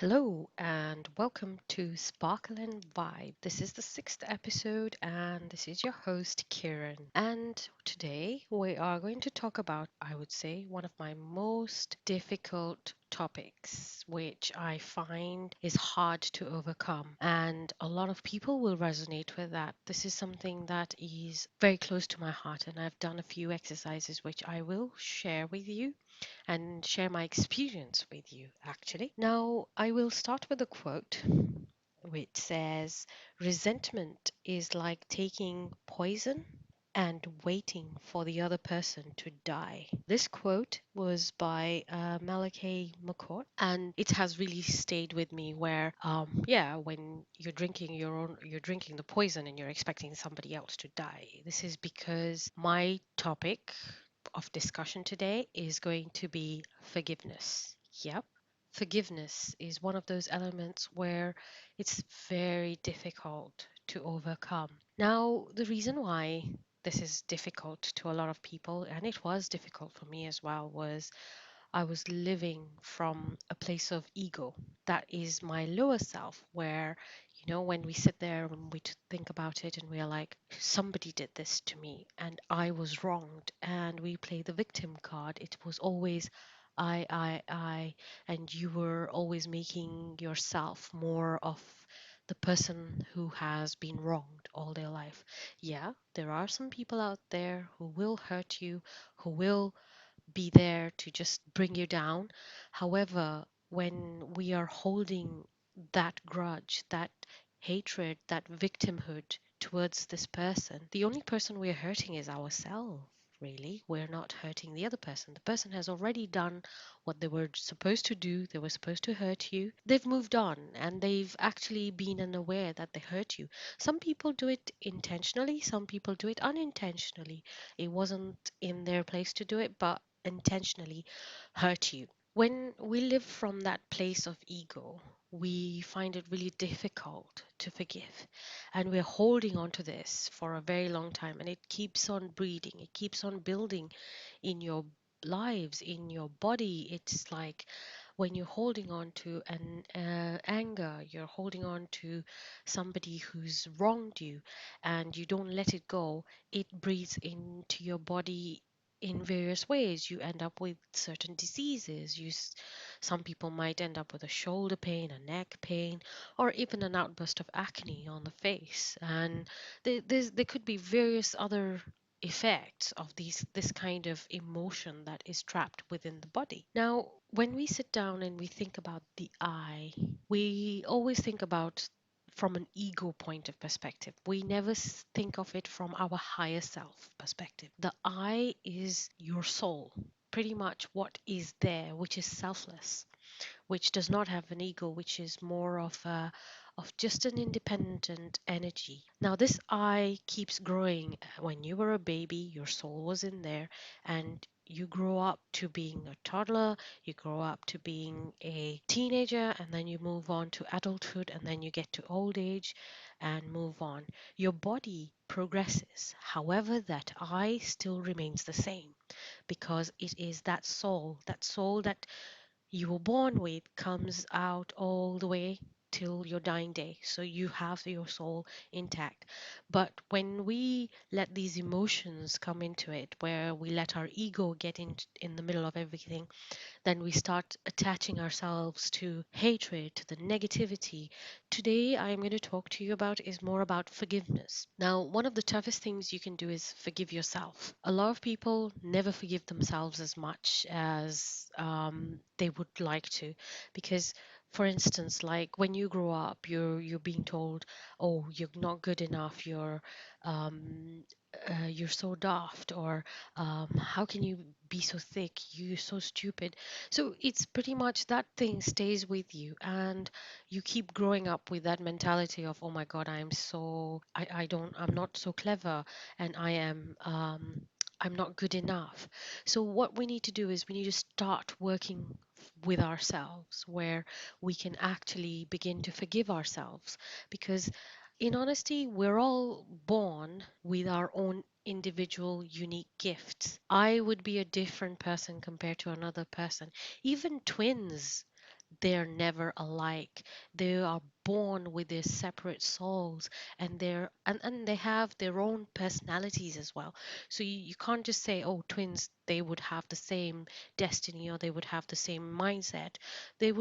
Hello and welcome to Sparkle and Vibe. This is the sixth episode, and this is your host, Kieran. And today we are going to talk about, I would say, one of my most difficult topics, which I find is hard to overcome. And a lot of people will resonate with that. This is something that is very close to my heart, and I've done a few exercises which I will share with you and share my experience with you, actually. Now, I will start with a quote which says, resentment is like taking poison and waiting for the other person to die. This quote was by Malachi McCourt, and it has really stayed with me. Where, yeah, when you're drinking the poison and you're expecting somebody else to die. This is because my topic of discussion today is going to be forgiveness. Yep. Forgiveness is one of those elements where it's very difficult to overcome. Now, the reason why this is difficult to a lot of people, and it was difficult for me as well, was I was living from a place of ego. That is my lower self, where, when we sit there and we think about it and we are like, somebody did this to me and I was wronged, and we play the victim card. It was always I, and you were always making yourself more of the person who has been wronged all their life. Yeah, there are some people out there who will hurt you, who will be there to just bring you down. However, when we are holding that grudge, that hatred, that victimhood towards this person, the only person we're hurting is ourselves. Really, we're not hurting the other person. The person has already done what they were supposed to do. They were supposed to hurt you. They've moved on and they've actually been unaware that they hurt you. Some people do it intentionally, some people do it unintentionally. It wasn't in their place to do it, but intentionally hurt you. When we live from that place of ego, we find it really difficult to forgive. And we're holding on to this for a very long time. And it keeps on breeding, it keeps on building in your lives, in your body. It's like when you're holding on to an anger, you're holding on to somebody who's wronged you, and you don't let it go, it breathes into your body in various ways. You end up with certain diseases. Some people might end up with a shoulder pain, a neck pain, or even an outburst of acne on the face. And there could be various other effects of this kind of emotion that is trapped within the body. Now, when we sit down and we think about the I, we always think about from an ego point of perspective. We never think of it from our higher self perspective. The I is your soul, pretty much what is there, which is selfless, which does not have an ego, which is more of just an independent energy. Now, this I keeps growing. When you were a baby, your soul was in there, and you grow up to being a toddler, you grow up to being a teenager, and then you move on to adulthood, and then you get to old age and move on. Your body progresses. However, that I still remains the same, because it is that soul that you were born with comes out all the way till your dying day. So you have your soul intact. But when we let these emotions come into it, where we let our ego get in the middle of everything, then we start attaching ourselves to hatred, to the negativity. Today, I am going to talk to you about is more about forgiveness. Now, one of the toughest things you can do is forgive yourself. A lot of people never forgive themselves as much as they would like to, because for instance, like when you grow up, you're being told, oh, you're not good enough, um, you're so daft, or how can you be so thick, you're so stupid. So it's pretty much that thing stays with you, and you keep growing up with that mentality of, oh my god, I'm not so clever, and I'm not good enough. So what we need to do is we need to start working with ourselves, where we can actually begin to forgive ourselves, because in honesty, we're all born with our own individual unique gifts. I would be a different person compared to another person. Even twins, they're never alike. They are born with their separate souls, and and they have their own personalities as well. So you can't just say, oh, twins, they would have the same destiny or they would have the same mindset. They're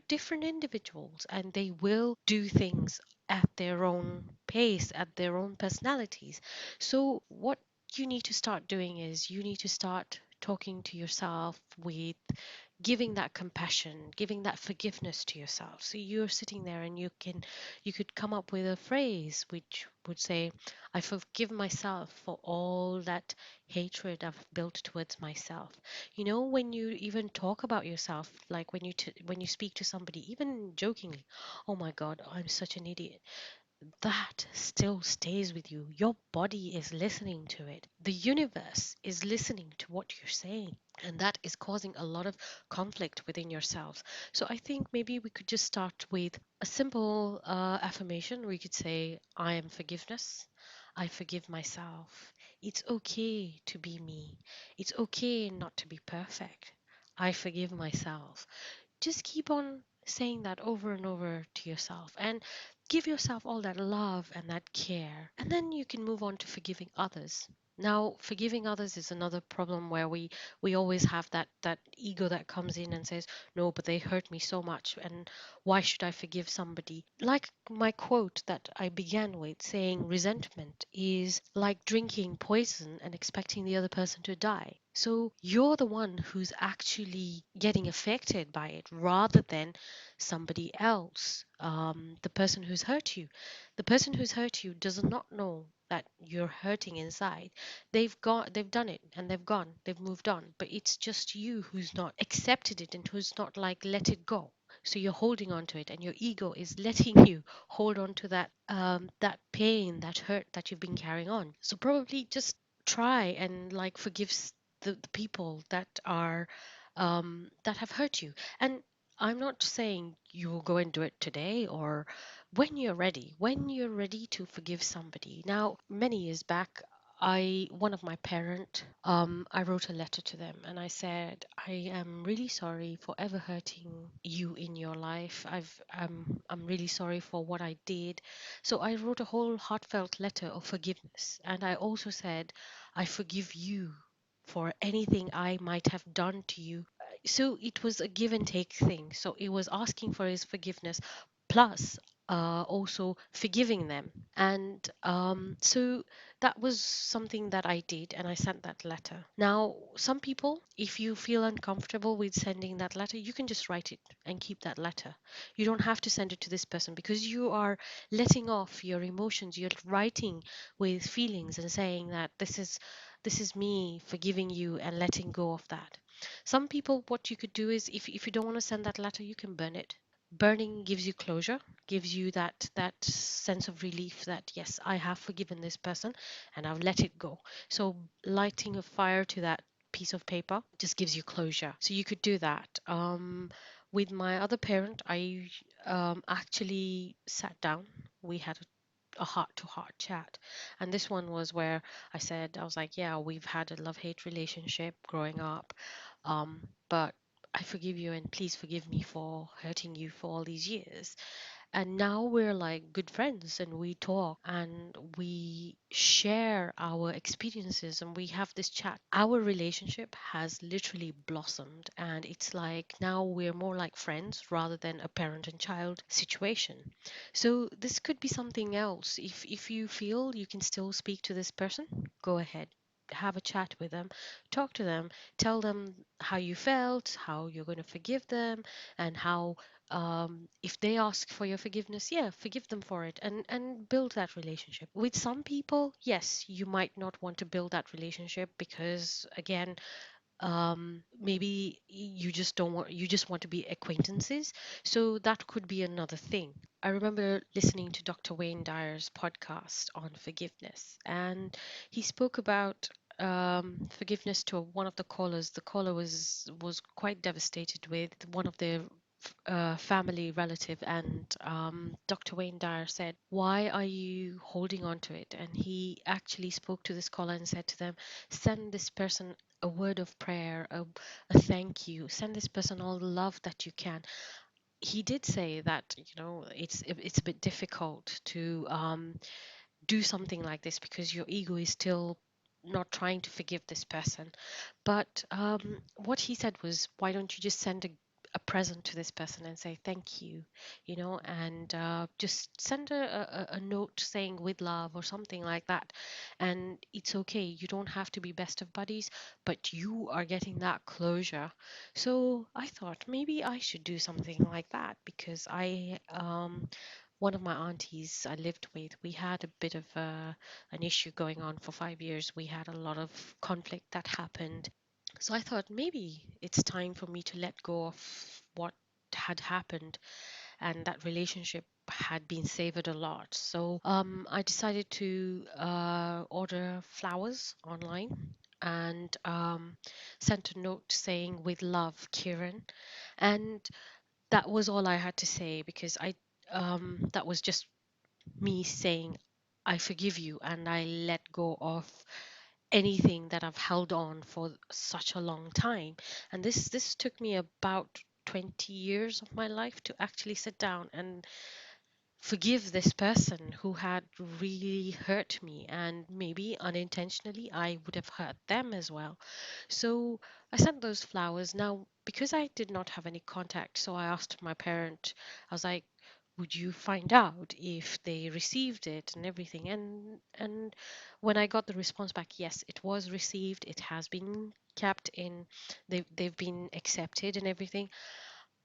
different individuals, and they will do things at their own pace, at their own personalities. So what you need to start doing is you need to start talking to yourself with giving that compassion, giving that forgiveness to yourself. So you're sitting there and you could come up with a phrase which would say, I forgive myself for all that hatred I've built towards myself. You know, when you even talk about yourself, like when you speak to somebody, even jokingly, oh my God, I'm such an idiot, that still stays with you. Your body is listening to it. The universe is listening to what you're saying. And that is causing a lot of conflict within yourselves. So I think maybe we could just start with a simple affirmation. We could say, I am forgiveness. I forgive myself. It's okay to be me. It's okay not to be perfect. I forgive myself. Just keep on saying that over and over to yourself and give yourself all that love and that care. And then you can move on to forgiving others. Now, forgiving others is another problem where we always have that ego that comes in and says, "No, but they hurt me so much, and why should I forgive somebody?" Like my quote that I began with saying, resentment is like drinking poison and expecting the other person to die. So you're the one who's actually getting affected by it rather than somebody else, the person who's hurt you. The person who's hurt you does not know that you're hurting inside. They've done it and they've gone, they've moved on. But it's just you who's not accepted it and who's not like let it go. So you're holding on to it, and your ego is letting you hold on to that pain, that hurt that you've been carrying on. So probably just try and like forgive the people that have hurt you. And I'm not saying you will go and do it today or when you're ready to forgive somebody. Now, many years back, one of my parent, I wrote a letter to them and I said, I am really sorry for ever hurting you in your life. I'm really sorry for what I did. So I wrote a whole heartfelt letter of forgiveness. And I also said, I forgive you for anything I might have done to you. So it was a give and take thing. So it was asking for his forgiveness plus also forgiving them. And so that was something that I did, and I sent that letter. Now, some people, if you feel uncomfortable with sending that letter, you can just write it and keep that letter. You don't have to send it to this person because you are letting off your emotions. You're writing with feelings and saying that this is me forgiving you and letting go of that. Some people, what you could do is if you don't want to send that letter, you can burn it. Burning gives you closure, gives you that sense of relief that yes, I have forgiven this person and I've let it go. So lighting a fire to that piece of paper just gives you closure. So you could do that. With my other parent, I actually sat down. We had a heart to heart chat. And this one was where I was like, yeah, we've had a love hate relationship growing up. But I forgive you and please forgive me for hurting you for all these years. And now we're like good friends and we talk and we share our experiences and we have this chat. Our relationship has literally blossomed, and it's like now we're more like friends rather than a parent and child situation. So this could be something else. If you feel you can still speak to this person, go ahead. Have a chat with them, talk to them, tell them how you felt, how you're going to forgive them, and how if they ask for your forgiveness, yeah, forgive them for it and build that relationship. With some people, yes, you might not want to build that relationship because again, maybe you just want to be acquaintances. So that could be another thing. I remember listening to Dr. Wayne Dyer's podcast on forgiveness, and he spoke about forgiveness to one of the callers. The caller was quite devastated with one of their family relative, and Dr. Wayne Dyer said, why are you holding on to it? And he actually spoke to this caller and said to them, send this person a word of prayer, a thank you, send this person all the love that you can. he did say that, it's a bit difficult to do something like this because your ego is still not trying to forgive this person. But what he said was, why don't you just send a present to this person and say thank you, and just send a note saying with love or something like that. And it's okay. You don't have to be best of buddies, but you are getting that closure. So I thought maybe I should do something like that because one of my aunties I lived with, we had a bit of an issue going on for 5 years. We had a lot of conflict that happened. So I thought maybe it's time for me to let go of what had happened, and that relationship had been savored a lot. So I decided to order flowers online and sent a note saying, with love, Kieran. And that was all I had to say because that was just me saying, I forgive you and I let go of anything that I've held on for such a long time. And this took me about 20 years of my life to actually sit down and forgive this person who had really hurt me, and maybe unintentionally I would have hurt them as well. So I sent those flowers. Now, because I did not have any contact, so I asked my parent, I was like, would you find out if they received it and everything? And when I got the response back, yes, it was received, it has been kept in, they've been accepted and everything.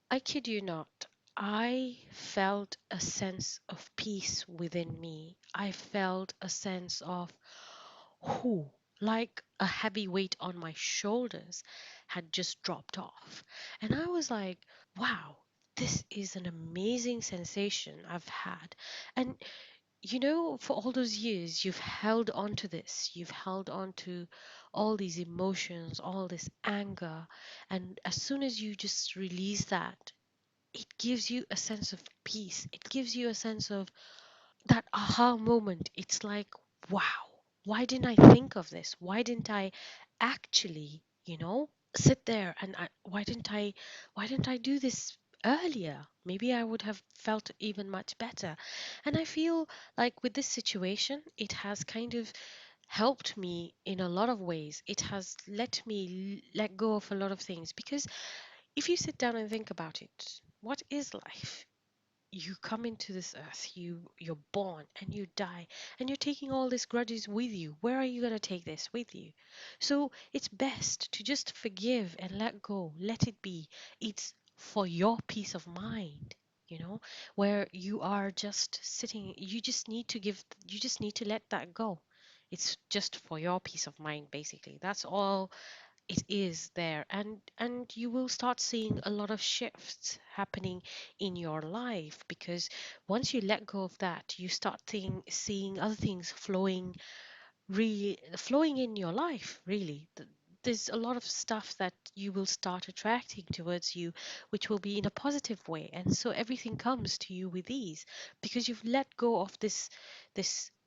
I kid you not. I felt a sense of peace within me. I felt a sense of who, like a heavy weight on my shoulders, had just dropped off. And I was like, wow, this is an amazing sensation I've had. And for all those years, you've held on to this, you've held on to all these emotions, all this anger. And as soon as you just release that, it gives you a sense of peace. It gives you a sense of that aha moment. It's like, wow, why didn't I think of this? Why didn't I actually, sit there and why didn't I do this earlier? Maybe I would have felt even much better. And I feel like with this situation, it has kind of helped me in a lot of ways. It has let me let go of a lot of things because if you sit down and think about it, what is life? You come into this earth, you're born and you die, and you're taking all these grudges with you. Where are you going to take this with you? So it's best to just forgive and let go, let it be. It's for your peace of mind, where you are just sitting, you just need to let that go. It's just for your peace of mind, basically. That's all it is there. And you will start seeing a lot of shifts happening in your life because once you let go of that, you start seeing other things flowing in your life, really. There's a lot of stuff that you will start attracting towards you, which will be in a positive way, and so everything comes to you with ease because you've let go of this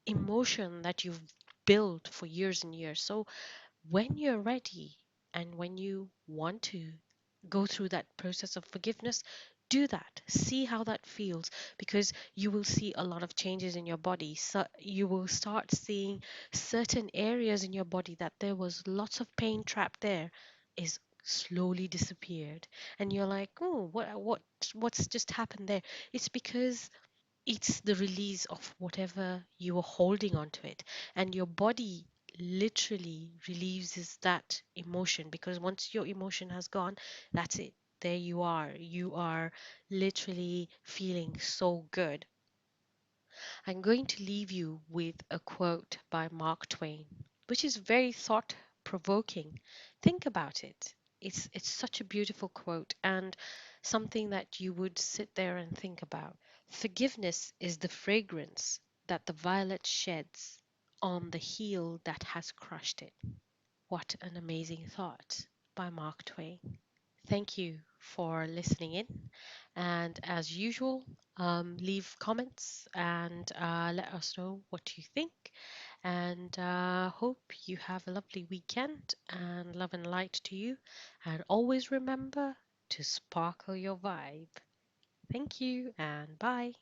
emotion that you've built for years and years. So when you're ready and when you want to go through that process of forgiveness, do that. See how that feels because you will see a lot of changes in your body. So you will start seeing certain areas in your body that there was lots of pain trapped there is slowly disappeared. And you're like, oh, what's just happened there? It's because it's the release of whatever you were holding onto it, and your body literally relieves that emotion because once your emotion has gone, that's it. There you are literally feeling so good. I'm going to leave you with a quote by Mark Twain, which is very thought provoking. Think about it. It's such a beautiful quote and something that you would sit there and think about. Forgiveness is the fragrance that the violet sheds on the heel that has crushed it. What an amazing thought by Mark Twain. Thank you for listening in. And as usual, leave comments and let us know what you think. And hope you have a lovely weekend and love and light to you. And always remember to sparkle your vibe. Thank you and bye.